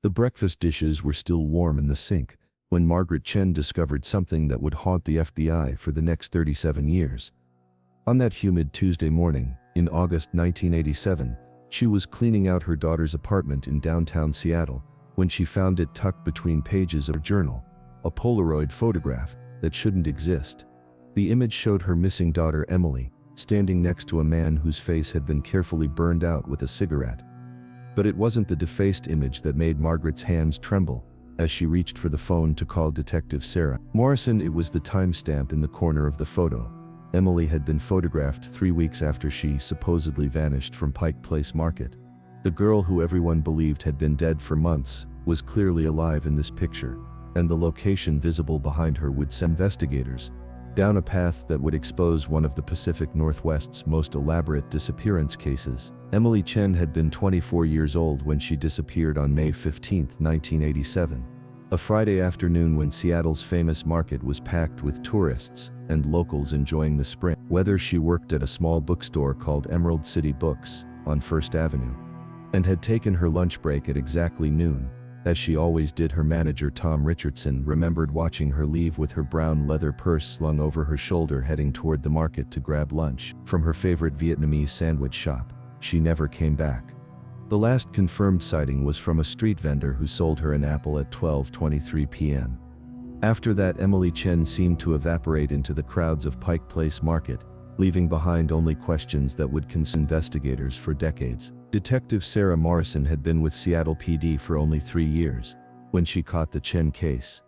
The breakfast dishes were still warm in the sink when Margaret Chen discovered something that would haunt the FBI for the next 37 years. On that humid Tuesday morning, in August 1987, she was cleaning out her daughter's apartment in downtown Seattle when she found it tucked between pages of her journal, a Polaroid photograph that shouldn't exist. The image showed her missing daughter Emily, standing next to a man whose face had been carefully burned out with a cigarette. But it wasn't the defaced image that made Margaret's hands tremble as she reached for the phone to call Detective Sarah Morrison. It was the timestamp in the corner of the photo. Emily had been photographed 3 weeks after she supposedly vanished from Pike Place Market. The girl who everyone believed had been dead for months was clearly alive in this picture, and the location visible behind her would send investigators down a path that would expose one of the Pacific Northwest's most elaborate disappearance cases. Emily Chen had been 24 years old when she disappeared on May 15, 1987. A Friday afternoon when Seattle's famous market was packed with tourists and locals enjoying the spring weather. She worked at a small bookstore called Emerald City Books on First Avenue, and had taken her lunch break at exactly noon. As she always did, her manager Tom Richardson remembered watching her leave with her brown leather purse slung over her shoulder, heading toward the market to grab lunch from her favorite Vietnamese sandwich shop. She never came back. The last confirmed sighting was from a street vendor who sold her an apple at 12:23 p.m. After that, Emily Chen seemed to evaporate into the crowds of Pike Place Market, leaving behind only questions that would concern investigators for decades. Detective Sarah Morrison had been with Seattle PD for only 3 years when she caught the Chen case.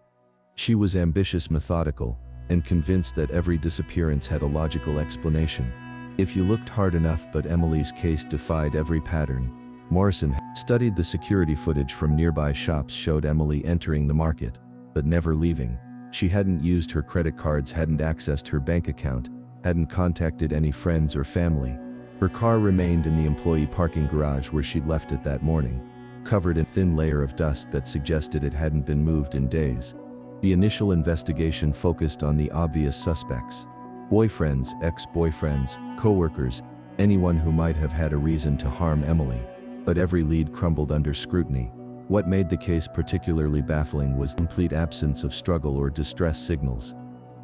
She was ambitious, methodical, and convinced that every disappearance had a logical explanation if you looked hard enough. But Emily's case defied every pattern. Morrison studied the security footage from nearby shops, showed Emily entering the market, but never leaving. She hadn't used her credit cards, hadn't accessed her bank account, hadn't contacted any friends or family. Her car remained in the employee parking garage where she'd left it that morning, covered in a thin layer of dust that suggested it hadn't been moved in days. The initial investigation focused on the obvious suspects: boyfriends, ex-boyfriends, co-workers, anyone who might have had a reason to harm Emily. But every lead crumbled under scrutiny. What made the case particularly baffling was the complete absence of struggle or distress signals.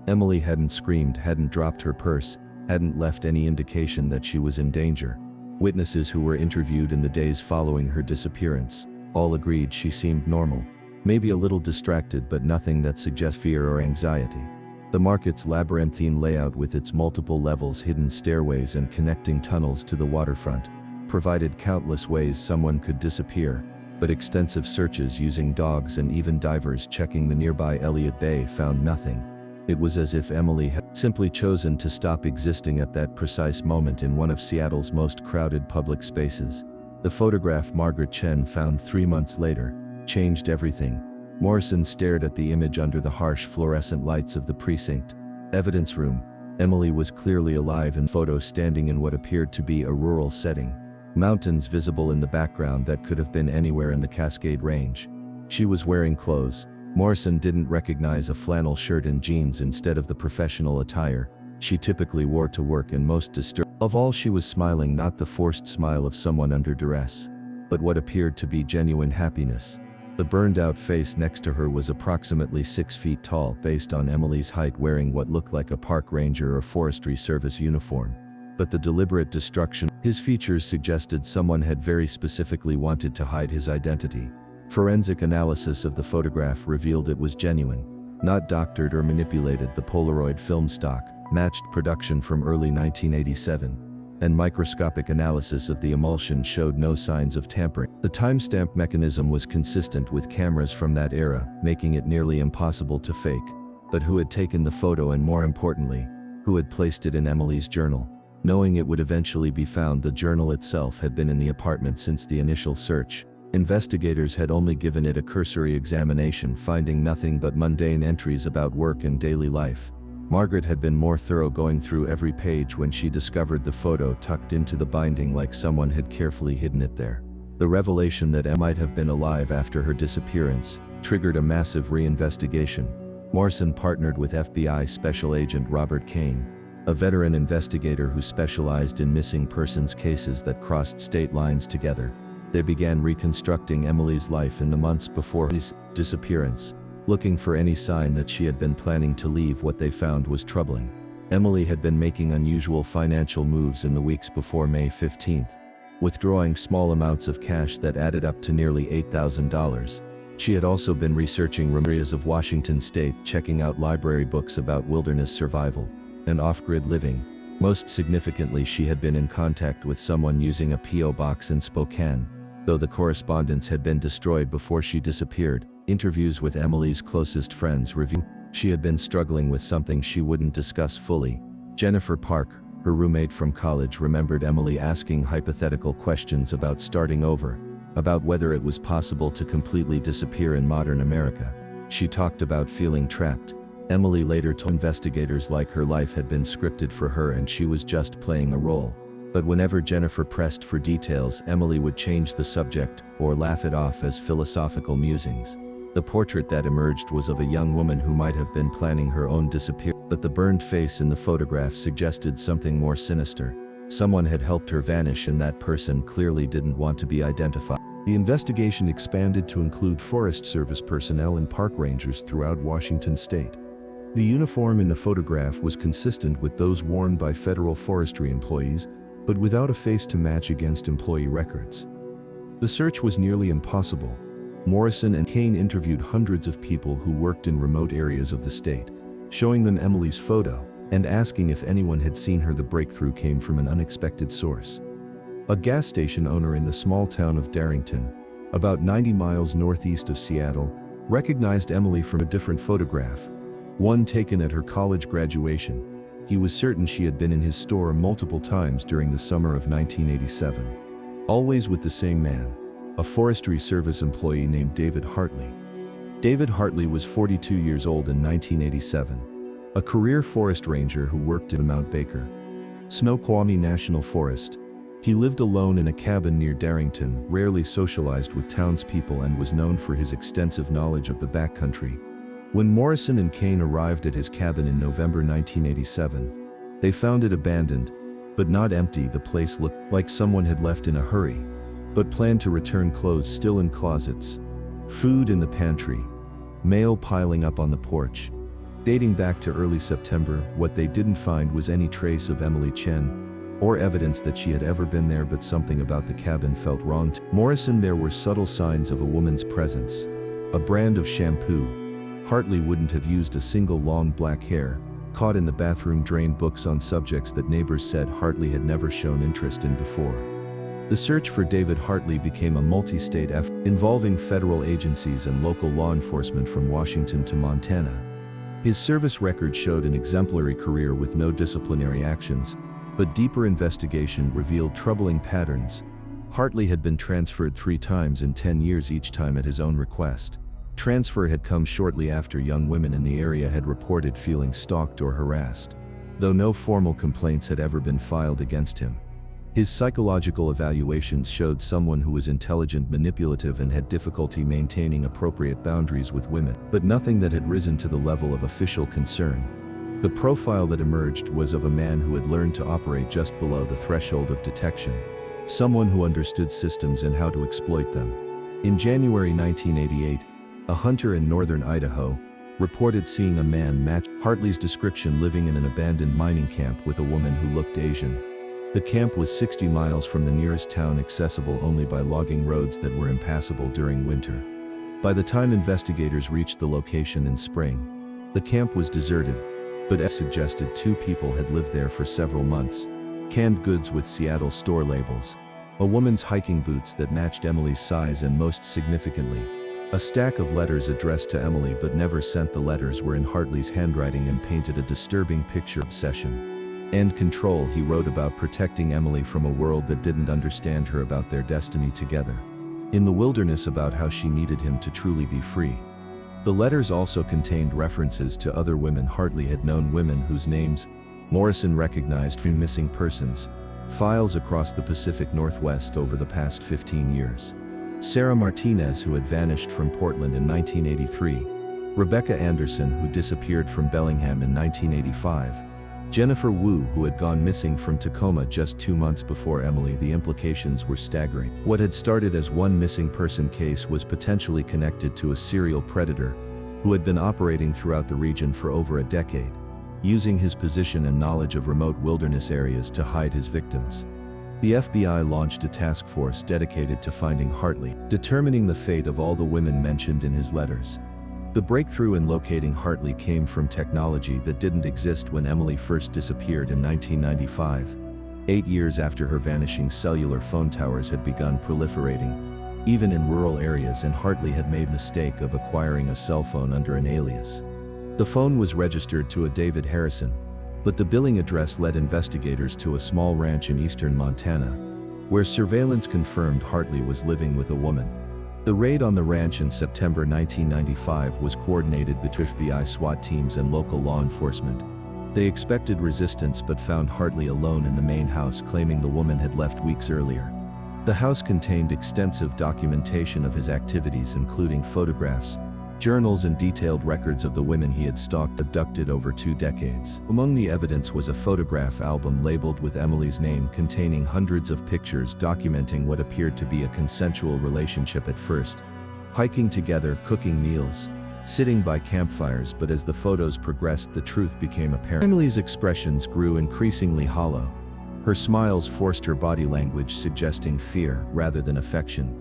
Emily hadn't screamed, hadn't dropped her purse, hadn't left any indication that she was in danger. Witnesses who were interviewed in the days following her disappearance all agreed she seemed normal, maybe a little distracted, but nothing that suggests fear or anxiety. The market's labyrinthine layout, with its multiple levels, hidden stairways, and connecting tunnels to the waterfront, provided countless ways someone could disappear, but extensive searches using dogs and even divers checking the nearby Elliott Bay found nothing. It was as if Emily had simply chosen to stop existing at that precise moment in one of Seattle's most crowded public spaces. The photograph Margaret Chen found 3 months later changed everything. Morrison stared at the image under the harsh fluorescent lights of the precinct evidence room. Emily was clearly alive in photo, standing in what appeared to be a rural setting. Mountains visible in the background that could have been anywhere in the Cascade Range. She was wearing clothes Morrison didn't recognize: a flannel shirt and jeans instead of the professional attire she typically wore to work. And most disturbing of all, she was smiling, not the forced smile of someone under duress, but what appeared to be genuine happiness. The burned-out face next to her was approximately 6 feet tall, based on Emily's height, wearing what looked like a park ranger or forestry service uniform. But the deliberate destruction his features suggested someone had very specifically wanted to hide his identity. Forensic analysis of the photograph revealed it was genuine, not doctored or manipulated. The Polaroid film stock matched production from early 1987, and microscopic analysis of the emulsion showed no signs of tampering. The timestamp mechanism was consistent with cameras from that era, making it nearly impossible to fake. But who had taken the photo, and more importantly, who had placed it in Emily's journal? Knowing it would eventually be found, the journal itself had been in the apartment since the initial search. Investigators had only given it a cursory examination, finding nothing but mundane entries about work and daily life. Margaret had been more thorough, going through every page when she discovered the photo tucked into the binding, like someone had carefully hidden it there. The revelation that Em might have been alive after her disappearance triggered a massive reinvestigation. Morrison partnered with FBI Special Agent Robert Kane, a veteran investigator who specialized in missing persons cases that crossed state lines together. They began reconstructing Emily's life in the months before his disappearance, looking for any sign that she had been planning to leave. What they found was troubling. Emily had been making unusual financial moves in the weeks before May 15th, withdrawing small amounts of cash that added up to nearly $8,000. She had also been researching areas of Washington state, checking out library books about wilderness survival and off-grid living. Most significantly, she had been in contact with someone using a P.O. box in Spokane, though the correspondence had been destroyed before she disappeared. Interviews with Emily's closest friends revealed she had been struggling with something she wouldn't discuss fully. Jennifer Park, her roommate from college, remembered Emily asking hypothetical questions about starting over, about whether it was possible to completely disappear in modern America. She talked about feeling trapped. Emily later told investigators like her life had been scripted for her and she was just playing a role. But whenever Jennifer pressed for details, Emily would change the subject or laugh it off as philosophical musings. The portrait that emerged was of a young woman who might have been planning her own disappearance, but the burned face in the photograph suggested something more sinister. Someone had helped her vanish and that person clearly didn't want to be identified. The investigation expanded to include Forest Service personnel and park rangers throughout Washington state. The uniform in the photograph was consistent with those worn by federal forestry employees, but without a face to match against employee records. The search was nearly impossible. Morrison and Kane interviewed hundreds of people who worked in remote areas of the state, showing them Emily's photo and asking if anyone had seen her. The breakthrough came from an unexpected source. A gas station owner in the small town of Darrington, about 90 miles northeast of Seattle, recognized Emily from a different photograph, one taken at her college graduation. He was certain she had been in his store multiple times during the summer of 1987. Always with the same man, a Forestry Service employee named David Hartley. David Hartley was 42 years old in 1987, a career forest ranger who worked in Mount Baker, Snoqualmie National Forest. He lived alone in a cabin near Darrington, rarely socialized with townspeople, and was known for his extensive knowledge of the backcountry. When Morrison and Kane arrived at his cabin in November 1987, they found it abandoned, but not empty. The place looked like someone had left in a hurry, but planned to return. Clothes still in closets, food in the pantry, mail piling up on the porch. Dating back to early September, what they didn't find was any trace of Emily Chen, or evidence that she had ever been there, but something about the cabin felt wrong to Morrison. There were subtle signs of a woman's presence. A brand of shampoo. Hartley wouldn't have used a single long black hair, caught in the bathroom drain. Books on subjects that neighbors said Hartley had never shown interest in before. The search for David Hartley became a multi-state effort, involving federal agencies and local law enforcement from Washington to Montana. His service record showed an exemplary career with no disciplinary actions, but deeper investigation revealed troubling patterns. Hartley had been transferred 3 times in 10 years, each time at his own request. Transfer had come shortly after young women in the area had reported feeling stalked or harassed, though no formal complaints had ever been filed against him. His psychological evaluations showed someone who was intelligent, manipulative, and had difficulty maintaining appropriate boundaries with women, but nothing that had risen to the level of official concern. The profile that emerged was of a man who had learned to operate just below the threshold of detection, someone who understood systems and how to exploit them. In January 1988, a hunter in northern Idaho reported seeing a man match Hartley's description living in an abandoned mining camp with a woman who looked Asian. The camp was 60 miles from the nearest town, accessible only by logging roads that were impassable during winter. By the time investigators reached the location in spring, the camp was deserted, but as suggested 2 people had lived there for several months. Canned goods with Seattle store labels, a woman's hiking boots that matched Emily's size, and most significantly, a stack of letters addressed to Emily but never sent. The letters were in Hartley's handwriting and painted a disturbing picture of obsession and control. He wrote about protecting Emily from a world that didn't understand her, about their destiny together in the wilderness, about how she needed him to truly be free. The letters also contained references to other women Hartley had known, women whose names Morrison recognized from missing persons files across the Pacific Northwest over the past 15 years. Sarah Martinez, who had vanished from Portland in 1983, Rebecca Anderson, who disappeared from Bellingham in 1985, Jennifer Wu, who had gone missing from Tacoma just 2 months before Emily. The implications were staggering. What had started as one missing person case was potentially connected to a serial predator who had been operating throughout the region for over a decade, using his position and knowledge of remote wilderness areas to hide his victims. The FBI launched a task force dedicated to finding Hartley, determining the fate of all the women mentioned in his letters. The breakthrough in locating Hartley came from technology that didn't exist when Emily first disappeared in 1995. 8 years after her vanishing, cellular phone towers had begun proliferating, even in rural areas, and Hartley had made the mistake of acquiring a cell phone under an alias. The phone was registered to a David Harrison, but the billing address led investigators to a small ranch in eastern Montana, where surveillance confirmed Hartley was living with a woman. The raid on the ranch in September 1995 was coordinated between FBI SWAT teams and local law enforcement. They expected resistance but found Hartley alone in the main house, claiming the woman had left weeks earlier. The house contained extensive documentation of his activities, including photographs, journals, and detailed records of the women he had stalked, abducted over 2 decades. Among the evidence was a photograph album labeled with Emily's name, containing hundreds of pictures documenting what appeared to be a consensual relationship at first. Hiking together, cooking meals, sitting by campfires. But as the photos progressed, the truth became apparent. Emily's expressions grew increasingly hollow. Her smiles forced her body language, suggesting fear rather than affection.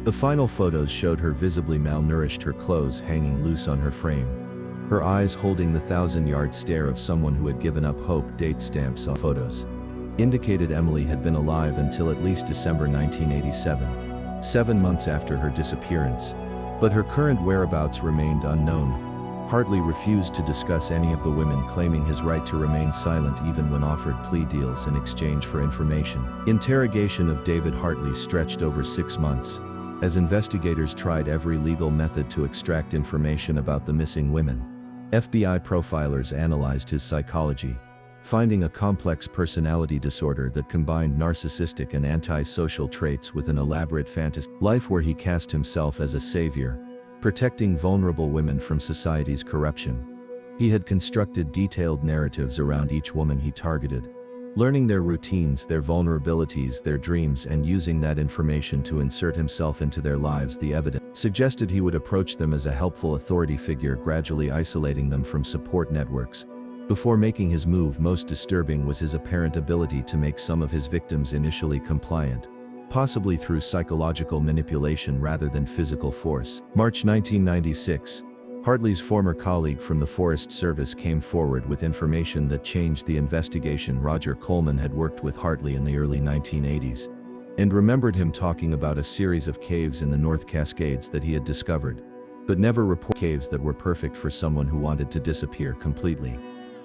The final photos showed her visibly malnourished, her clothes hanging loose on her frame, her eyes holding the 1,000-yard stare of someone who had given up hope. Date stamps on photos indicated Emily had been alive until at least December 1987, 7 months after her disappearance, but her current whereabouts remained unknown. Hartley refused to discuss any of the women, claiming his right to remain silent even when offered plea deals in exchange for information. Interrogation of David Hartley stretched over 6 months, as investigators tried every legal method to extract information about the missing women. FBI profilers analyzed his psychology, finding a complex personality disorder that combined narcissistic and antisocial traits with an elaborate fantasy life where he cast himself as a savior, protecting vulnerable women from society's corruption. He had constructed detailed narratives around each woman he targeted, learning their routines, their vulnerabilities, their dreams, and using that information to insert himself into their lives. The evidence suggested he would approach them as a helpful authority figure, gradually isolating them from support networks. Before making his move, most disturbing was his apparent ability to make some of his victims initially compliant, possibly through psychological manipulation rather than physical force. March 1996. Hartley's former colleague from the Forest Service came forward with information that changed the investigation. Roger Coleman had worked with Hartley in the early 1980s and remembered him talking about a series of caves in the North Cascades that he had discovered, but never reported caves that were perfect for someone who wanted to disappear completely.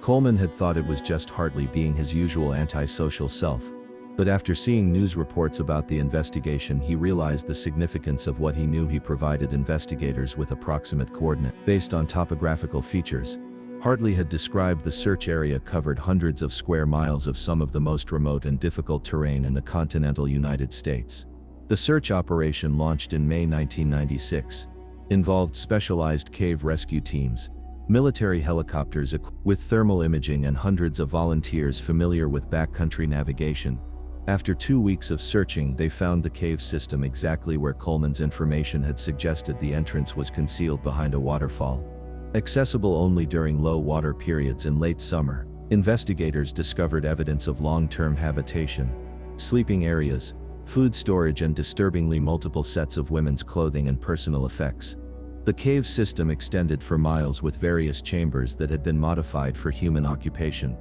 Coleman had thought it was just Hartley being his usual antisocial self, but after seeing news reports about the investigation, he realized the significance of what he knew. He provided investigators with approximate coordinates based on topographical features. Hartley had described the search area covered hundreds of square miles of some of the most remote and difficult terrain in the continental United States. The search operation, launched in May 1996, involved specialized cave rescue teams, military helicopters equipped with thermal imaging, and hundreds of volunteers familiar with backcountry navigation. After 2 weeks of searching, they found the cave system exactly where Coleman's information had suggested. The entrance was concealed behind a waterfall, accessible only during low water periods in late summer. Investigators discovered evidence of long-term habitation, sleeping areas, food storage, and disturbingly multiple sets of women's clothing and personal effects. The cave system extended for miles with various chambers that had been modified for human occupation.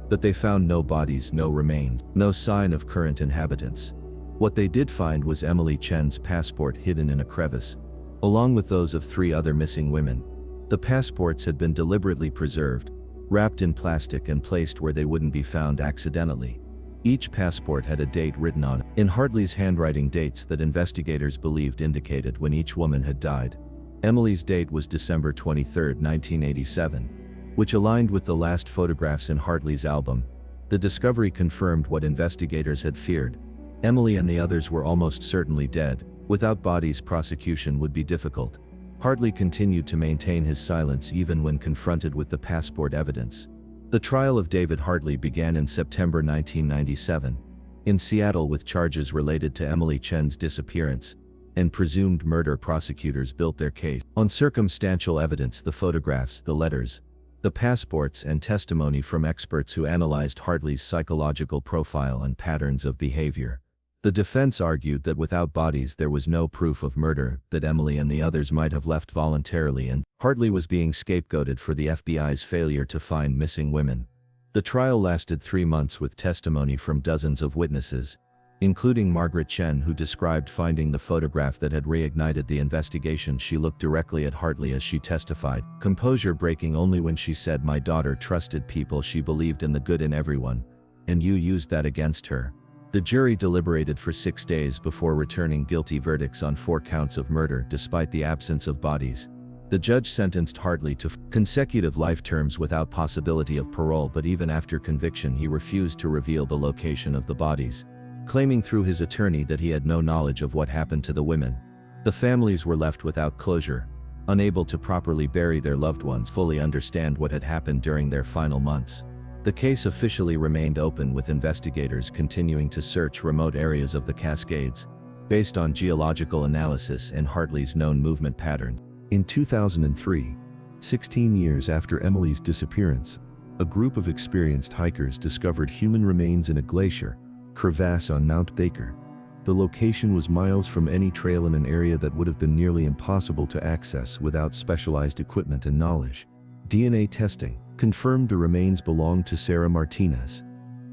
But they found no bodies, no remains, no sign of current inhabitants. What they did find was Emily Chen's passport hidden in a crevice, along with those of 3 other missing women. The passports had been deliberately preserved, wrapped in plastic, and placed where they wouldn't be found accidentally. Each passport had a date written on it, in Hartley's handwriting, dates that investigators believed indicated when each woman had died. Emily's date was December 23, 1987, which aligned with the last photographs in Hartley's album. The discovery confirmed what investigators had feared. Emily and the others were almost certainly dead. Without bodies, prosecution would be difficult. Hartley continued to maintain his silence even when confronted with the passport evidence. The trial of David Hartley began in September 1997 in Seattle with charges related to Emily Chen's disappearance and presumed murder. Prosecutors built their case on circumstantial evidence: the photographs, the letters, the passports, and testimony from experts who analyzed Hartley's psychological profile and patterns of behavior. The defense argued that without bodies there was no proof of murder, that Emily and the others might have left voluntarily, and Hartley was being scapegoated for the FBI's failure to find missing women. The trial lasted 3 months with testimony from dozens of witnesses, including Margaret Chen, who described finding the photograph that had reignited the investigation. She looked directly at Hartley as she testified, composure breaking only when she said, "My daughter trusted people. She believed in the good in everyone, and you used that against her." The jury deliberated for 6 days before returning guilty verdicts on 4 counts of murder despite the absence of bodies. The judge sentenced Hartley to consecutive life terms without possibility of parole, but even after conviction he refused to reveal the location of the bodies, claiming through his attorney that he had no knowledge of what happened to the women. The families were left without closure, unable to properly bury their loved ones, fully understand what had happened during their final months. The case officially remained open, with investigators continuing to search remote areas of the Cascades, based on geological analysis and Hartley's known movement patterns. In 2003, 16 years after Emily's disappearance, a group of experienced hikers discovered human remains in a glacier crevasse on Mount Baker. The location was miles from any trail in an area that would have been nearly impossible to access without specialized equipment and knowledge. DNA testing confirmed the remains belonged to Sarah Martinez,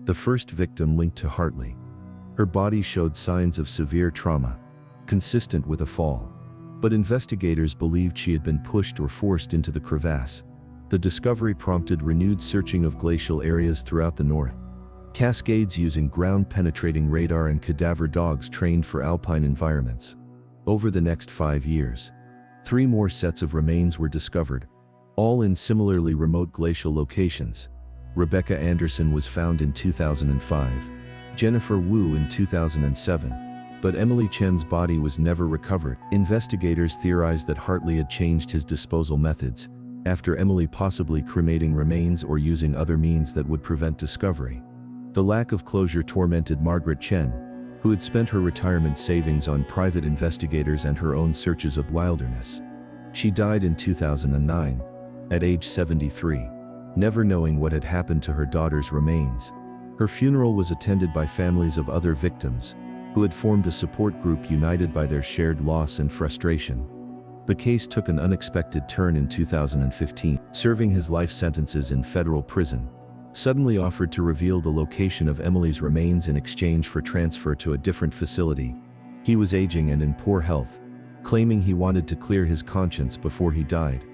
the first victim linked to Hartley. Her body showed signs of severe trauma, consistent with a fall, but investigators believed she had been pushed or forced into the crevasse. The discovery prompted renewed searching of glacial areas throughout the North Cascades using ground-penetrating radar and cadaver dogs trained for alpine environments. Over the next 5 years, 3 more sets of remains were discovered, all in similarly remote glacial locations. Rebecca Anderson was found in 2005, Jennifer Wu in 2007, but Emily Chen's body was never recovered. Investigators theorized that Hartley had changed his disposal methods, after Emily possibly cremating remains or using other means that would prevent discovery. The lack of closure tormented Margaret Chen, who had spent her retirement savings on private investigators and her own searches of wilderness. She died in 2009, at age 73, never knowing what had happened to her daughter's remains. Her funeral was attended by families of other victims, who had formed a support group united by their shared loss and frustration. The case took an unexpected turn in 2015. Serving his life sentences in federal prison, suddenly offered to reveal the location of Emily's remains in exchange for transfer to a different facility. He was aging and in poor health, claiming he wanted to clear his conscience before he died.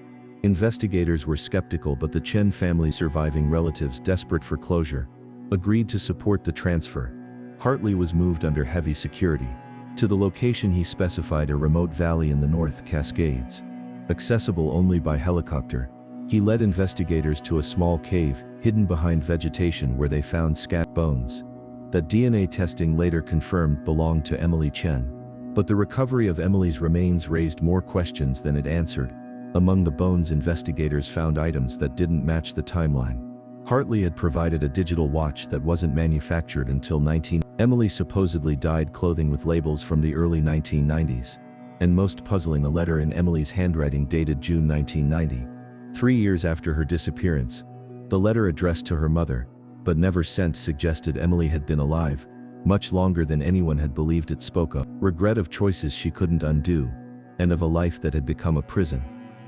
Investigators were skeptical, but the Chen family's surviving relatives, desperate for closure, agreed to support the transfer. Hartley was moved under heavy security to the location he specified, a remote valley in the North Cascades, accessible only by helicopter. He led investigators to a small cave, hidden behind vegetation, where they found scattered bones that DNA testing later confirmed belonged to Emily Chen. But the recovery of Emily's remains raised more questions than it answered. Among the bones, investigators found items that didn't match the timeline. Hartley had provided a digital watch that wasn't manufactured until 19. Emily supposedly dyed clothing with labels from the early 1990s, and most puzzling, a letter in Emily's handwriting dated June 1990. 3 years after her disappearance. The letter, addressed to her mother, but never sent, suggested Emily had been alive much longer than anyone had believed. It spoke of regret, of choices she couldn't undo, and of a life that had become a prison.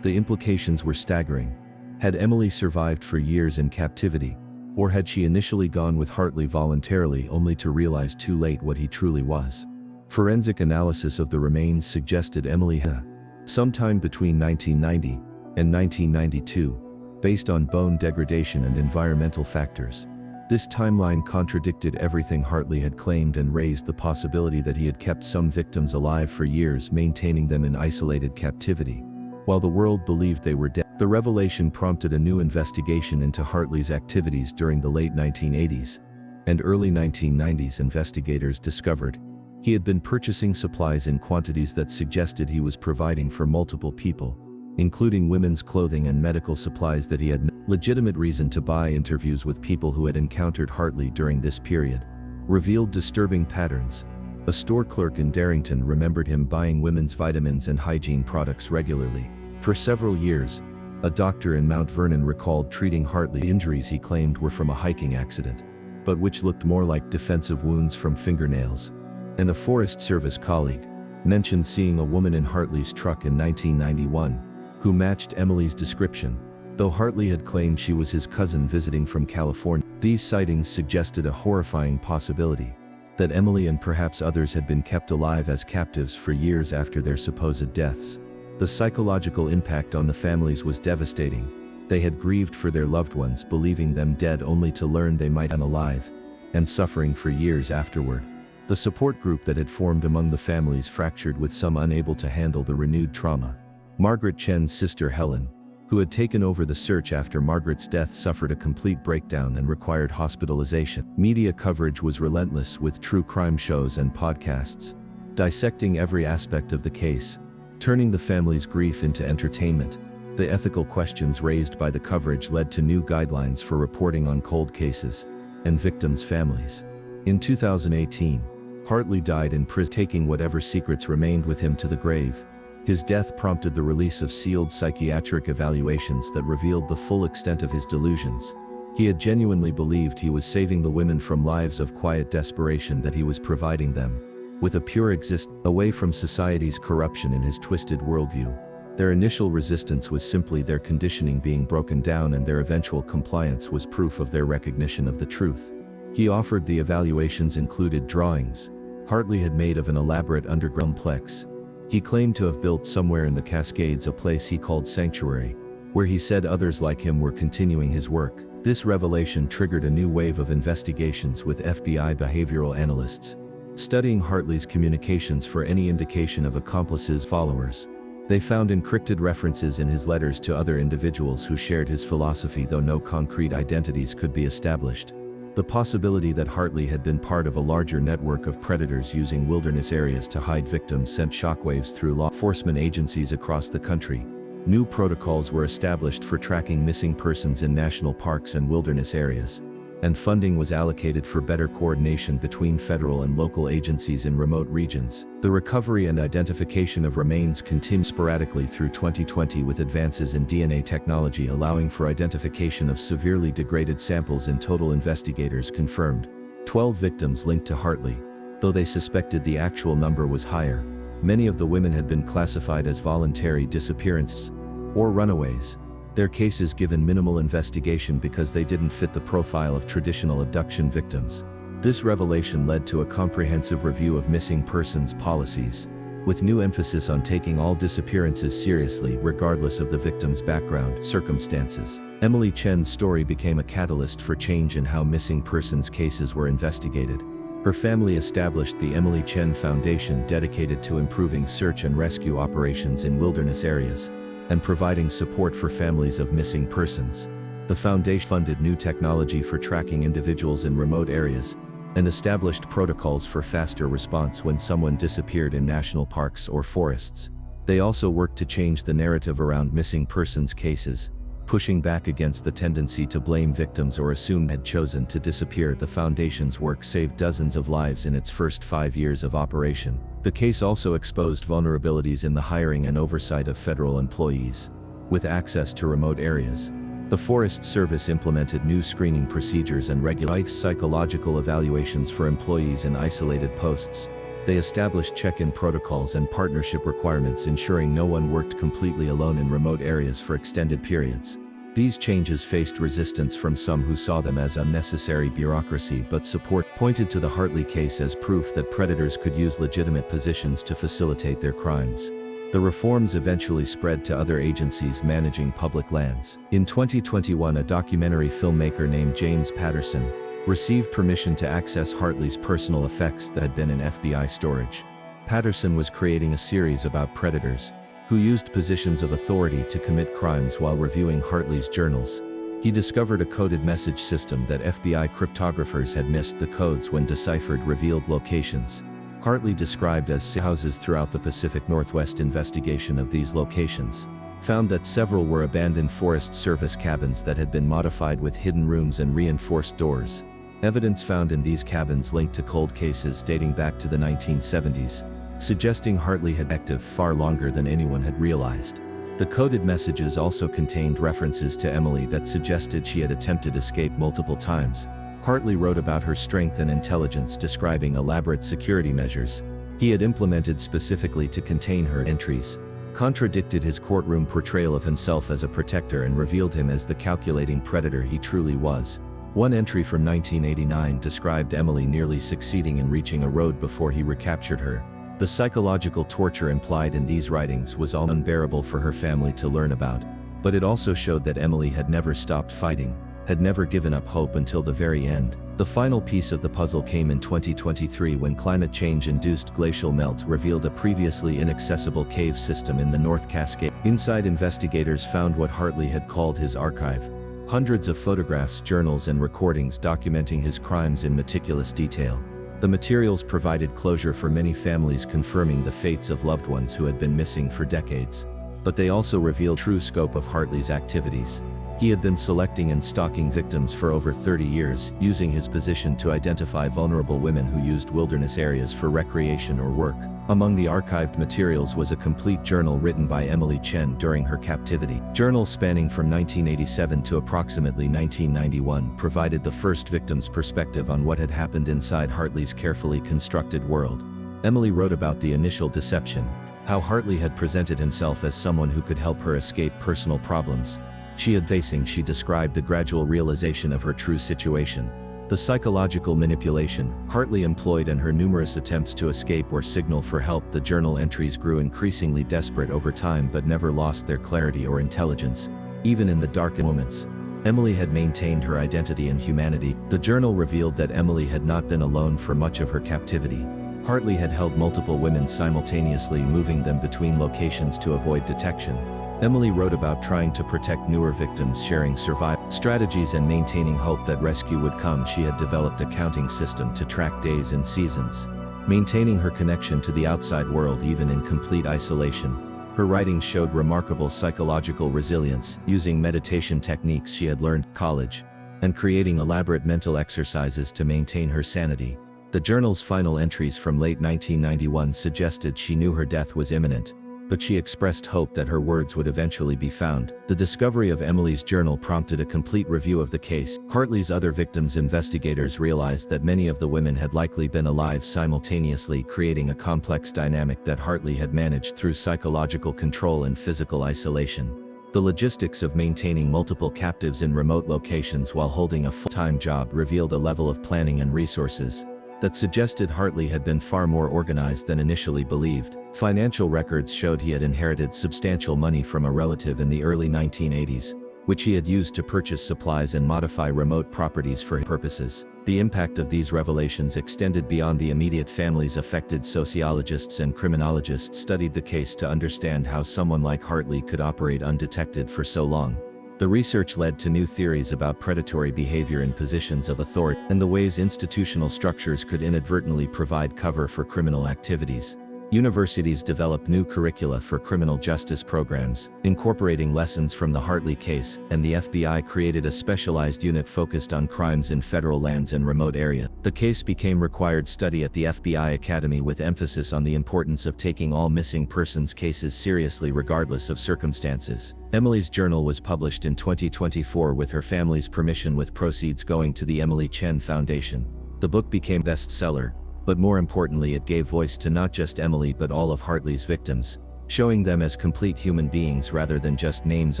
The implications were staggering. Had Emily survived for years in captivity, or had she initially gone with Hartley voluntarily only to realize too late what he truly was? Forensic analysis of the remains suggested Emily had sometime between 1990 and 1992, based on bone degradation and environmental factors. This timeline contradicted everything Hartley had claimed and raised the possibility that he had kept some victims alive for years, maintaining them in isolated captivity, while the world believed they were dead. The revelation prompted a new investigation into Hartley's activities during the late 1980s and early 1990s. Investigators discovered he had been purchasing supplies in quantities that suggested he was providing for multiple people. including women's clothing and medical supplies that he had no legitimate reason to buy. Interviews with people who had encountered Hartley during this period revealed disturbing patterns. A store clerk in Darrington remembered him buying women's vitamins and hygiene products regularly. For several years, a doctor in Mount Vernon recalled treating Hartley. Injuries he claimed were from a hiking accident, but which looked more like defensive wounds from fingernails. And a Forest Service colleague mentioned seeing a woman in Hartley's truck in 1991 who matched Emily's description, though Hartley had claimed she was his cousin visiting from California. These sightings suggested a horrifying possibility that Emily and perhaps others had been kept alive as captives for years after their supposed deaths. The psychological impact on the families was devastating. They had grieved for their loved ones, believing them dead only to learn they might have been alive, and suffering for years afterward. The support group that had formed among the families fractured, with some unable to handle the renewed trauma. Margaret Chen's sister Helen, who had taken over the search after Margaret's death, suffered a complete breakdown and required hospitalization. Media coverage was relentless, with true crime shows and podcasts dissecting every aspect of the case, turning the family's grief into entertainment. The ethical questions raised by the coverage led to new guidelines for reporting on cold cases and victims' families. In 2018, Hartley died in prison, taking whatever secrets remained with him to the grave. His death prompted the release of sealed psychiatric evaluations that revealed the full extent of his delusions. He had genuinely believed he was saving the women from lives of quiet desperation, that he was providing them with a pure existence away from society's corruption in his twisted worldview. Their initial resistance was simply their conditioning being broken down, and their eventual compliance was proof of their recognition of the truth. He offered the evaluations included drawings Hartley had made of an elaborate underground complex he claimed to have built somewhere in the Cascades, a place he called sanctuary, where he said others like him were continuing his work. This revelation triggered a new wave of investigations, with FBI behavioral analysts studying Hartley's communications for any indication of accomplices, followers. They found encrypted references in his letters to other individuals who shared his philosophy, though no concrete identities could be established. The possibility that Hartley had been part of a larger network of predators using wilderness areas to hide victims sent shockwaves through law enforcement agencies across the country. New protocols were established for tracking missing persons in national parks and wilderness areas, and funding was allocated for better coordination between federal and local agencies in remote regions. The recovery and identification of remains continued sporadically through 2020, with advances in DNA technology allowing for identification of severely degraded samples. In total, investigators confirmed 12 victims linked to Hartley, though they suspected the actual number was higher. Many of the women had been classified as voluntary disappearances or runaways, their cases given minimal investigation because they didn't fit the profile of traditional abduction victims. This revelation led to a comprehensive review of missing persons policies, with new emphasis on taking all disappearances seriously, regardless of the victim's background circumstances. Emily Chen's story became a catalyst for change in how missing persons cases were investigated. Her family established the Emily Chen Foundation, dedicated to improving search and rescue operations in wilderness areas and providing support for families of missing persons. The foundation funded new technology for tracking individuals in remote areas and established protocols for faster response when someone disappeared in national parks or forests. They also worked to change the narrative around missing persons cases, pushing back against the tendency to blame victims or assume had chosen to disappear. The foundation's work saved dozens of lives in its first 5 years of operation. The case also exposed vulnerabilities in the hiring and oversight of federal employees. With access to remote areas, the Forest Service implemented new screening procedures and regular psychological evaluations for employees in isolated posts. They established check-in protocols and partnership requirements, ensuring no one worked completely alone in remote areas for extended periods. These changes faced resistance from some who saw them as unnecessary bureaucracy, but support pointed to the Hartley case as proof that predators could use legitimate positions to facilitate their crimes. The reforms eventually spread to other agencies managing public lands. In 2021, a documentary filmmaker named James Patterson received permission to access Hartley's personal effects that had been in FBI storage. Patterson was creating a series about predators who used positions of authority to commit crimes while reviewing Hartley's journals. He discovered a coded message system that FBI cryptographers had missed. The codes, when deciphered, revealed locations Hartley described as houses throughout the Pacific Northwest. Investigation of these locations found that several were abandoned Forest Service cabins that had been modified with hidden rooms and reinforced doors. Evidence found in these cabins linked to cold cases dating back to the 1970s, suggesting Hartley had been active far longer than anyone had realized. The coded messages also contained references to Emily that suggested she had attempted escape multiple times. Hartley wrote about her strength and intelligence, describing elaborate security measures he had implemented specifically to contain her entries, contradicted his courtroom portrayal of himself as a protector, and revealed him as the calculating predator he truly was. One entry from 1989 described Emily nearly succeeding in reaching a road before he recaptured her. The psychological torture implied in these writings was all unbearable for her family to learn about, but it also showed that Emily had never stopped fighting, had never given up hope until the very end. The final piece of the puzzle came in 2023 when climate change-induced glacial melt revealed a previously inaccessible cave system in the North Cascade. Inside, investigators found what Hartley had called his archive. Hundreds of photographs, journals, and recordings documenting his crimes in meticulous detail. The materials provided closure for many families, confirming the fates of loved ones who had been missing for decades. But they also revealed the true scope of Hartley's activities. He had been selecting and stalking victims for over 30 years, using his position to identify vulnerable women who used wilderness areas for recreation or work. Among the archived materials was a complete journal written by Emily Chen during her captivity. Journals spanning from 1987 to approximately 1991 provided the first victim's perspective on what had happened inside Hartley's carefully constructed world. Emily wrote about the initial deception, how Hartley had presented himself as someone who could help her escape personal problems she described the gradual realization of her true situation, the psychological manipulation Hartley employed, and her numerous attempts to escape or signal for help. The journal entries grew increasingly desperate over time but never lost their clarity or intelligence. Even in the darkest moments, Emily had maintained her identity and humanity. The journal revealed that Emily had not been alone for much of her captivity. Hartley had held multiple women simultaneously, moving them between locations to avoid detection. Emily wrote about trying to protect newer victims, sharing survival strategies, and maintaining hope that rescue would come. She had developed a counting system to track days and seasons, maintaining her connection to the outside world even in complete isolation. Her writings showed remarkable psychological resilience, using meditation techniques she had learned in college, and creating elaborate mental exercises to maintain her sanity. The journal's final entries from late 1991 suggested she knew her death was imminent, but she expressed hope that her words would eventually be found. The discovery of Emily's journal prompted a complete review of the case. Hartley's other victims. Investigators realized that many of the women had likely been alive simultaneously, creating a complex dynamic that Hartley had managed through psychological control and physical isolation. The logistics of maintaining multiple captives in remote locations while holding a full-time job revealed a level of planning and resources that suggested Hartley had been far more organized than initially believed. Financial records showed he had inherited substantial money from a relative in the early 1980s, which he had used to purchase supplies and modify remote properties for his purposes. The impact of these revelations extended beyond the immediate families affected. Sociologists and criminologists studied the case to understand how someone like Hartley could operate undetected for so long. The research led to new theories about predatory behavior in positions of authority, and the ways institutional structures could inadvertently provide cover for criminal activities. Universities developed new curricula for criminal justice programs, incorporating lessons from the Hartley case, and the FBI created a specialized unit focused on crimes in federal lands and remote areas. The case became required study at the FBI Academy, with emphasis on the importance of taking all missing persons cases seriously regardless of circumstances. Emily's journal was published in 2024 with her family's permission, with proceeds going to the Emily Chen Foundation. The book became a bestseller, but more importantly, it gave voice to not just Emily but all of Hartley's victims, showing them as complete human beings rather than just names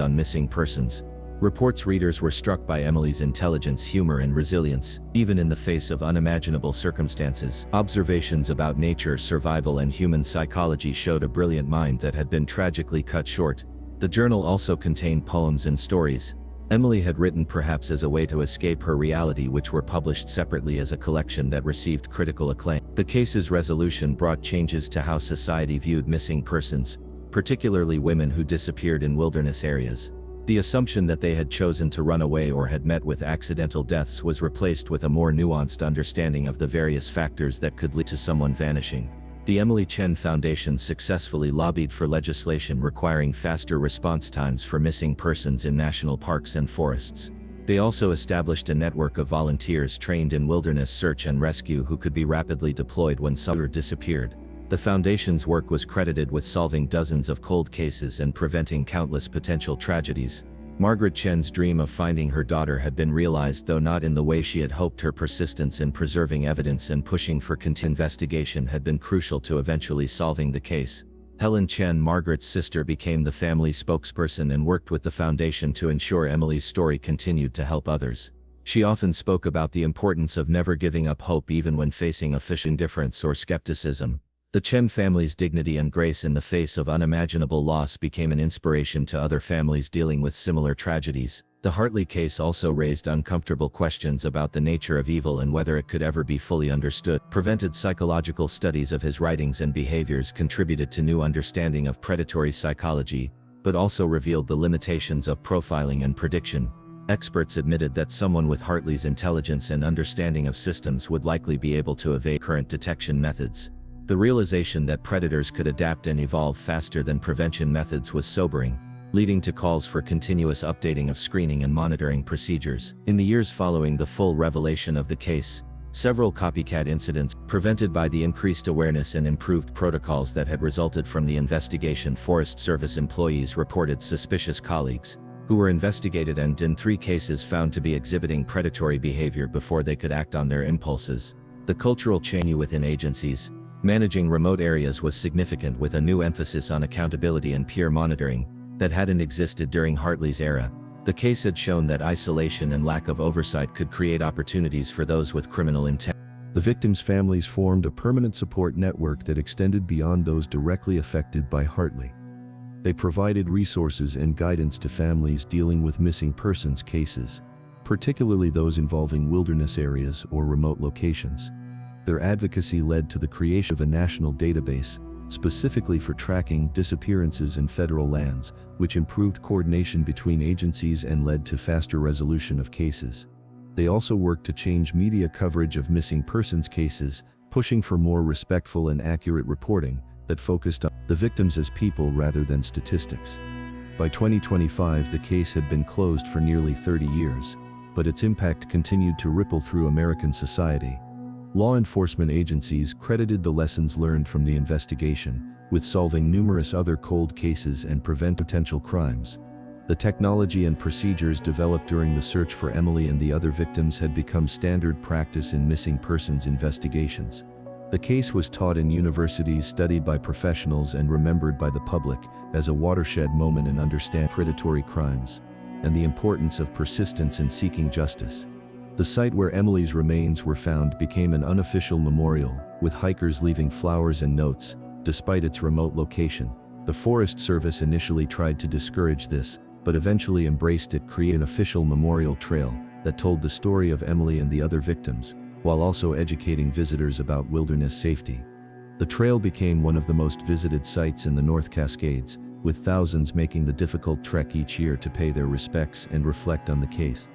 on missing persons. Reports readers were struck by Emily's intelligence, humor, and resilience, even in the face of unimaginable circumstances. Observations about nature, survival, and human psychology showed a brilliant mind that had been tragically cut short. The journal also contained poems and stories Emily had written, perhaps as a way to escape her reality, which were published separately as a collection that received critical acclaim. The case's resolution brought changes to how society viewed missing persons, particularly women who disappeared in wilderness areas. The assumption that they had chosen to run away or had met with accidental deaths was replaced with a more nuanced understanding of the various factors that could lead to someone vanishing. The Emily Chen Foundation successfully lobbied for legislation requiring faster response times for missing persons in national parks and forests. They also established a network of volunteers trained in wilderness search and rescue who could be rapidly deployed when someone disappeared. The foundation's work was credited with solving dozens of cold cases and preventing countless potential tragedies. Margaret Chen's dream of finding her daughter had been realized, though not in the way she had hoped. Her persistence in preserving evidence and pushing for continued investigation had been crucial to eventually solving the case. Helen Chen, Margaret's sister, became the family spokesperson and worked with the foundation to ensure Emily's story continued to help others. She often spoke about the importance of never giving up hope even when facing official indifference or skepticism. The Chen family's dignity and grace in the face of unimaginable loss became an inspiration to other families dealing with similar tragedies. The Hartley case also raised uncomfortable questions about the nature of evil and whether it could ever be fully understood. Prevented psychological studies of his writings and behaviors contributed to new understanding of predatory psychology, but also revealed the limitations of profiling and prediction. Experts admitted that someone with Hartley's intelligence and understanding of systems would likely be able to evade current detection methods. The realization that predators could adapt and evolve faster than prevention methods was sobering, leading to calls for continuous updating of screening and monitoring procedures. In the years following the full revelation of the case, several copycat incidents, prevented by the increased awareness and improved protocols that had resulted from the investigation. Forest Service employees reported suspicious colleagues, who were investigated and in 3 cases found to be exhibiting predatory behavior before they could act on their impulses. The cultural change within agencies, managing remote areas, was significant, with a new emphasis on accountability and peer monitoring that hadn't existed during Hartley's era. The case had shown that isolation and lack of oversight could create opportunities for those with criminal intent. The victims' families formed a permanent support network that extended beyond those directly affected by Hartley. They provided resources and guidance to families dealing with missing persons cases, particularly those involving wilderness areas or remote locations. Their advocacy led to the creation of a national database, specifically for tracking disappearances in federal lands, which improved coordination between agencies and led to faster resolution of cases. They also worked to change media coverage of missing persons cases, pushing for more respectful and accurate reporting that focused on the victims as people rather than statistics. By 2025, the case had been closed for nearly 30 years, but its impact continued to ripple through American society. Law enforcement agencies credited the lessons learned from the investigation with solving numerous other cold cases and prevent potential crimes. The technology and procedures developed during the search for Emily and the other victims had become standard practice in missing persons investigations. The case was taught in universities, studied by professionals, and remembered by the public as a watershed moment in understanding predatory crimes and the importance of persistence in seeking justice. The site where Emily's remains were found became an unofficial memorial, with hikers leaving flowers and notes. Despite its remote location, the Forest Service initially tried to discourage this, but eventually embraced it, creating an official memorial trail that told the story of Emily and the other victims, while also educating visitors about wilderness safety. The trail became one of the most visited sites in the North Cascades, with thousands making the difficult trek each year to pay their respects and reflect on the case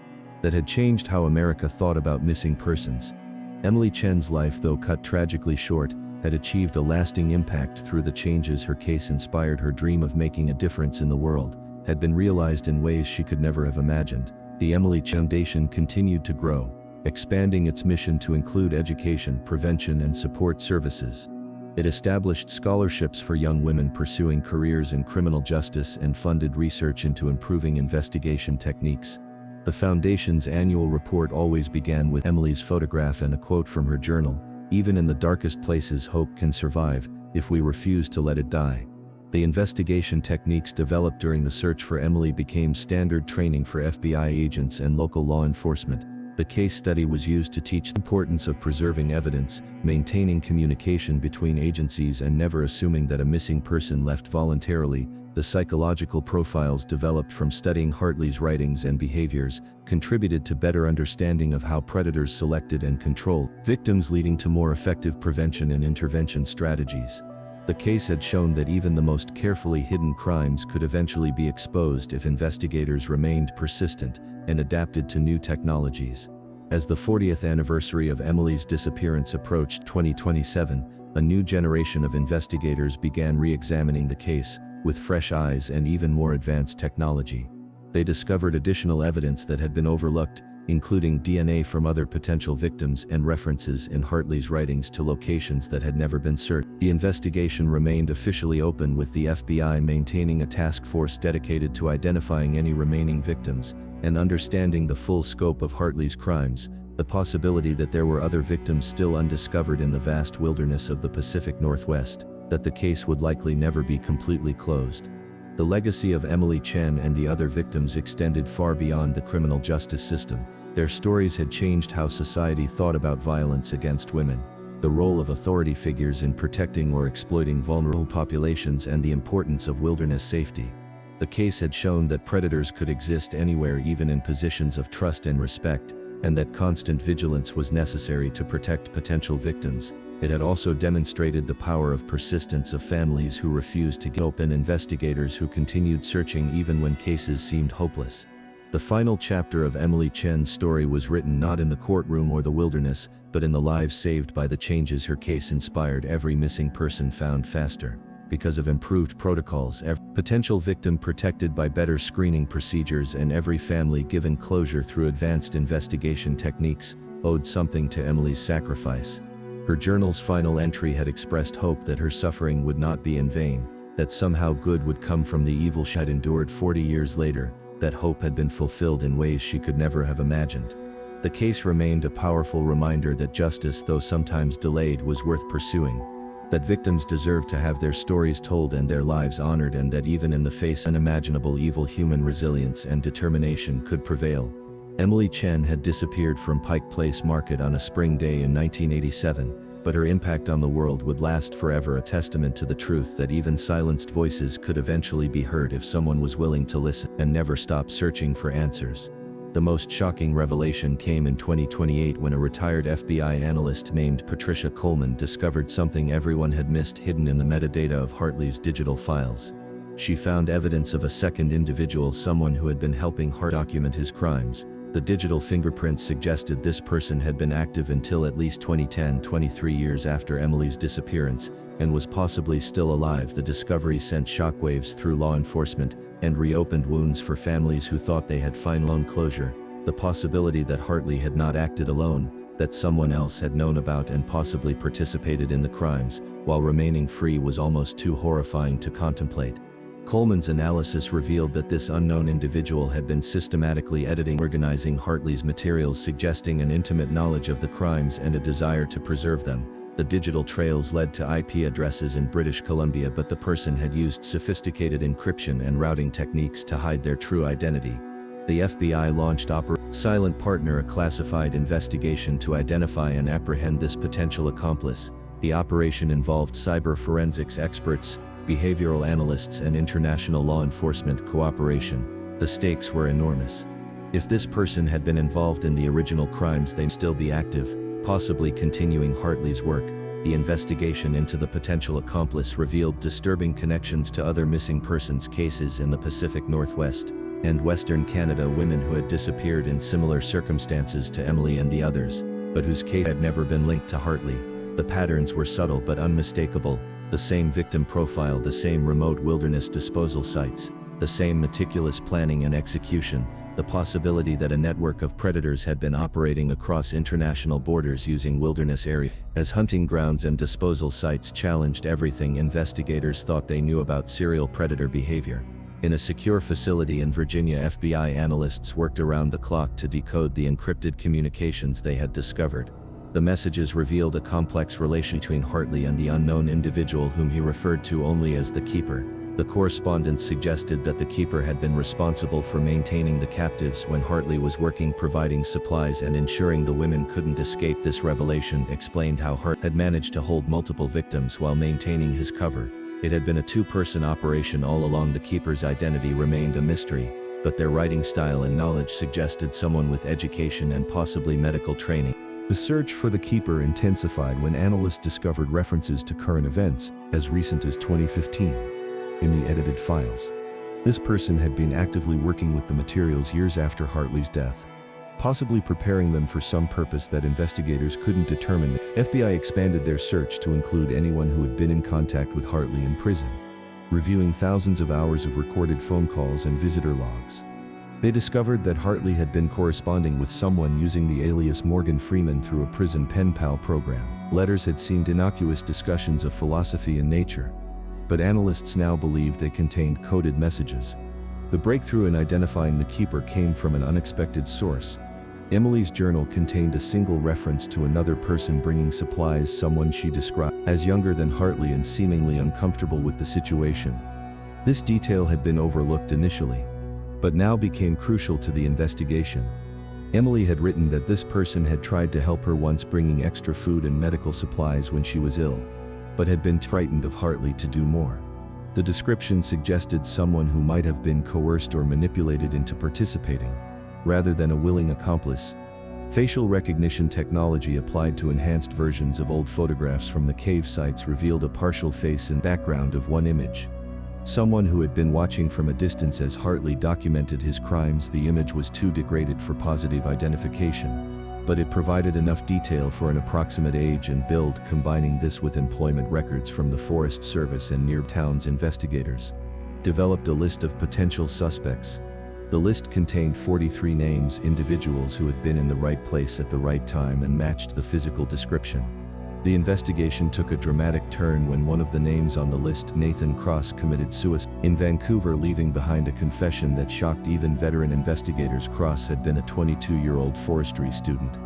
that had changed how America thought about missing persons. Emily Chen's life, though cut tragically short, had achieved a lasting impact through the changes her case inspired. Her dream of making a difference in the world had been realized in ways she could never have imagined. The Emily Chen Foundation continued to grow, expanding its mission to include education, prevention, and support services. It established scholarships for young women pursuing careers in criminal justice and funded research into improving investigation techniques. The Foundation's annual report always began with Emily's photograph and a quote from her journal: "Even in the darkest places, hope can survive, if we refuse to let it die." The investigation techniques developed during the search for Emily became standard training for FBI agents and local law enforcement. The case study was used to teach the importance of preserving evidence, maintaining communication between agencies, and never assuming that a missing person left voluntarily. The psychological profiles developed from studying Hartley's writings and behaviors contributed to better understanding of how predators selected and controlled victims, leading to more effective prevention and intervention strategies. The case had shown that even the most carefully hidden crimes could eventually be exposed if investigators remained persistent and adapted to new technologies. As the 40th anniversary of Emily's disappearance approached 2027, A new generation of investigators began re-examining the case, with fresh eyes and even more advanced technology. They discovered additional evidence that had been overlooked, including DNA from other potential victims and references in Hartley's writings to locations that had never been searched. The investigation remained officially open, with the FBI maintaining a task force dedicated to identifying any remaining victims and understanding the full scope of Hartley's crimes. The possibility that there were other victims still undiscovered in the vast wilderness of the Pacific Northwest, that the case would likely never be completely closed. The legacy of Emily Chen and the other victims extended far beyond the criminal justice system. Their stories had changed how society thought about violence against women, the role of authority figures in protecting or exploiting vulnerable populations, and the importance of wilderness safety. The case had shown that predators could exist anywhere, even in positions of trust and respect, and that constant vigilance was necessary to protect potential victims. It had also demonstrated the power of persistence of families who refused to give up and investigators who continued searching even when cases seemed hopeless. The final chapter of Emily Chen's story was written not in the courtroom or the wilderness, but in the lives saved by the changes her case inspired. Every missing person found faster, because of improved protocols, every potential victim protected by better screening procedures, and every family given closure through advanced investigation techniques, owed something to Emily's sacrifice. Her journal's final entry had expressed hope that her suffering would not be in vain, that somehow good would come from the evil she had endured. 40 years later, that hope had been fulfilled in ways she could never have imagined. The case remained a powerful reminder that justice, though sometimes delayed, was worth pursuing, that victims deserved to have their stories told and their lives honored, and that even in the face of unimaginable evil, human resilience and determination could prevail. Emily Chen had disappeared from Pike Place Market on a spring day in 1987, but her impact on the world would last forever, a testament to the truth that even silenced voices could eventually be heard if someone was willing to listen and never stop searching for answers. The most shocking revelation came in 2028 when a retired FBI analyst named Patricia Coleman discovered something everyone had missed, hidden in the metadata of Hartley's digital files. She found evidence of a second individual, someone who had been helping Hart document his crimes. The digital fingerprints suggested this person had been active until at least 2010, 23 years after Emily's disappearance, and was possibly still alive. The discovery sent shockwaves through law enforcement and reopened wounds for families who thought they had final closure. The possibility that Hartley had not acted alone, that someone else had known about and possibly participated in the crimes, while remaining free, was almost too horrifying to contemplate. Coleman's analysis revealed that this unknown individual had been systematically editing, organizing Hartley's materials, suggesting an intimate knowledge of the crimes and a desire to preserve them. The digital trails led to IP addresses in British Columbia, but the person had used sophisticated encryption and routing techniques to hide their true identity. The FBI launched Operation Silent Partner, a classified investigation to identify and apprehend this potential accomplice. The operation involved cyber forensics experts, behavioral analysts, and international law enforcement cooperation. The stakes were enormous. If this person had been involved in the original crimes, they'd still be active, possibly continuing Hartley's work. The investigation into the potential accomplice revealed disturbing connections to other missing persons cases in the Pacific Northwest and Western Canada, women who had disappeared in similar circumstances to Emily and the others, but whose case had never been linked to Hartley. The patterns were subtle but unmistakable. The same victim profile, the same remote wilderness disposal sites, the same meticulous planning and execution. The possibility that a network of predators had been operating across international borders using wilderness areas as hunting grounds and disposal sites challenged everything investigators thought they knew about serial predator behavior. In a secure facility in Virginia, FBI analysts worked around the clock to decode the encrypted communications they had discovered. The messages revealed a complex relation between Hartley and the unknown individual whom he referred to only as the Keeper. The correspondence suggested that the Keeper had been responsible for maintaining the captives when Hartley was working, providing supplies and ensuring the women couldn't escape. This revelation explained how Hart had managed to hold multiple victims while maintaining his cover. It had been a two-person operation all along. The Keeper's identity remained a mystery, but their writing style and knowledge suggested someone with education and possibly medical training. The search for the Keeper intensified when analysts discovered references to current events as recent as 2015 in the edited files. This person had been actively working with the materials years after Hartley's death. possibly preparing them for some purpose that investigators couldn't determine. The FBI expanded their search to include anyone who had been in contact with Hartley in prison, reviewing thousands of hours of recorded phone calls and visitor logs. They discovered that Hartley had been corresponding with someone using the alias Morgan Freeman through a prison pen pal program. Letters had seemed innocuous discussions of philosophy and nature, but analysts now believed they contained coded messages. The breakthrough in identifying the keeper came from an unexpected source. Emily's journal contained a single reference to another person bringing supplies, someone she described as younger than Hartley and seemingly uncomfortable with the situation. This detail had been overlooked initially, but now became crucial to the investigation. Emily had written that this person had tried to help her once, bringing extra food and medical supplies when she was ill, but had been frightened of Hartley to do more. The description suggested someone who might have been coerced or manipulated into participating, rather than a willing accomplice. Facial recognition technology applied to enhanced versions of old photographs from the cave sites revealed a partial face and background of one image. Someone who had been watching from a distance as Hartley documented his crimes. The image was too degraded for positive identification, but it provided enough detail for an approximate age and build. Combining this with employment records from the Forest Service and near towns, investigators developed a list of potential suspects. The list contained 43 names, individuals who had been in the right place at the right time and matched the physical description. The investigation took a dramatic turn when one of the names on the list, Nathan Cross, committed suicide in Vancouver, leaving behind a confession that shocked even veteran investigators. Cross had been a 22-year-old forestry student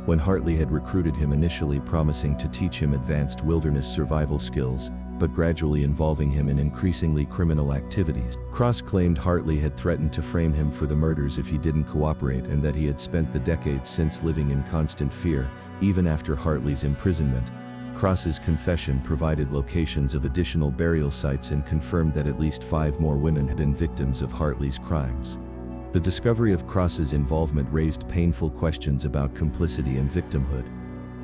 when Hartley had recruited him, initially promising to teach him advanced wilderness survival skills, but gradually involving him in increasingly criminal activities. Cross claimed Hartley had threatened to frame him for the murders if he didn't cooperate, and that he had spent the decades since living in constant fear, even after Hartley's imprisonment. Cross's confession provided locations of additional burial sites and confirmed that at least 5 more women had been victims of Hartley's crimes. The discovery of Cross's involvement raised painful questions about complicity and victimhood.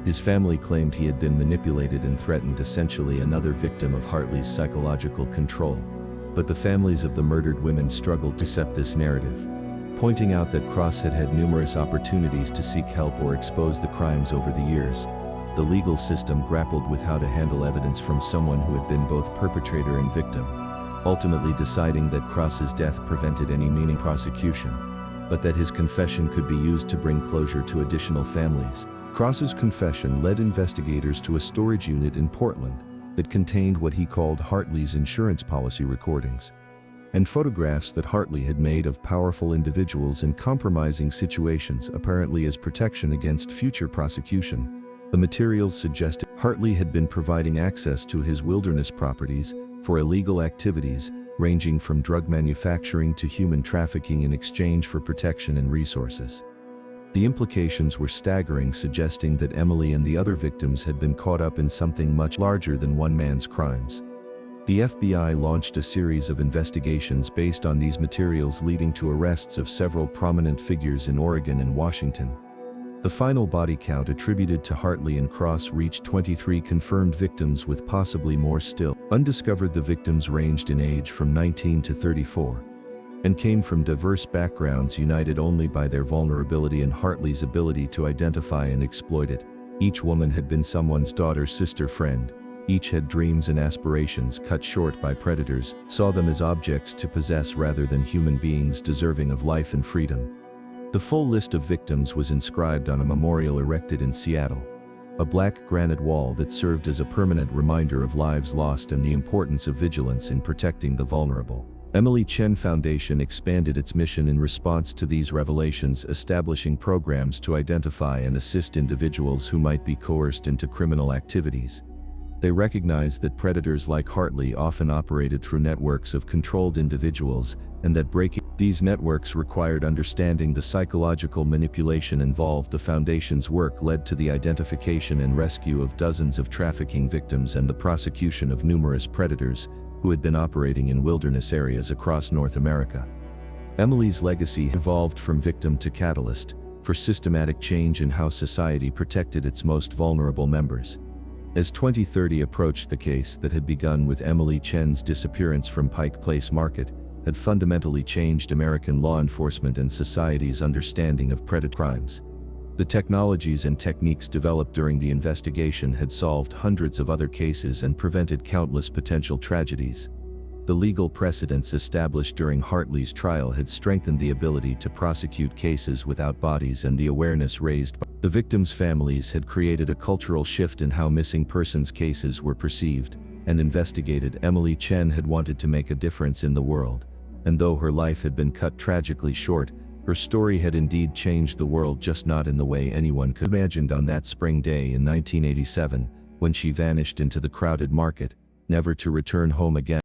His family claimed he had been manipulated and threatened, essentially another victim of Hartley's psychological control. But the families of the murdered women struggled to accept this narrative, pointing out that Cross had had numerous opportunities to seek help or expose the crimes over the years. The legal system grappled with how to handle evidence from someone who had been both perpetrator and victim, ultimately deciding that Cross's death prevented any meaningful prosecution, but that his confession could be used to bring closure to additional families. Cross's confession led investigators to a storage unit in Portland that contained what he called Hartley's insurance policy recordings, and photographs that Hartley had made of powerful individuals in compromising situations, apparently as protection against future prosecution. The materials suggested Hartley had been providing access to his wilderness properties for illegal activities, ranging from drug manufacturing to human trafficking, in exchange for protection and resources. The implications were staggering, suggesting that Emily and the other victims had been caught up in something much larger than one man's crimes. The FBI launched a series of investigations based on these materials, leading to arrests of several prominent figures in Oregon and Washington. The final body count attributed to Hartley and Cross reached 23 confirmed victims, with possibly more still undiscovered. The victims ranged in age from 19 to 34 and came from diverse backgrounds, united only by their vulnerability and Hartley's ability to identify and exploit it. Each woman had been someone's daughter, sister, friend. Each had dreams and aspirations cut short by predators, saw them as objects to possess rather than human beings deserving of life and freedom. The full list of victims was inscribed on a memorial erected in Seattle, a black granite wall that served as a permanent reminder of lives lost and the importance of vigilance in protecting the vulnerable. Emily Chen Foundation expanded its mission in response to these revelations, establishing programs to identify and assist individuals who might be coerced into criminal activities. They recognized that predators like Hartley often operated through networks of controlled individuals, and that breaking these networks required understanding the psychological manipulation involved. The Foundation's work led to the identification and rescue of dozens of trafficking victims and the prosecution of numerous predators who had been operating in wilderness areas across North America. Emily's legacy evolved from victim to catalyst for systematic change in how society protected its most vulnerable members. As 2030 approached, the case that had begun with Emily Chen's disappearance from Pike Place Market had fundamentally changed American law enforcement and society's understanding of predatory crimes. The technologies and techniques developed during the investigation had solved hundreds of other cases and prevented countless potential tragedies. The legal precedents established during Hartley's trial had strengthened the ability to prosecute cases without bodies, and the awareness raised by the victims' families had created a cultural shift in how missing persons cases were perceived and investigated. Emily Chen had wanted to make a difference in the world, and though her life had been cut tragically short, her story had indeed changed the world, just not in the way anyone could have imagined. On that spring day in 1987, when she vanished into the crowded market, never to return home again.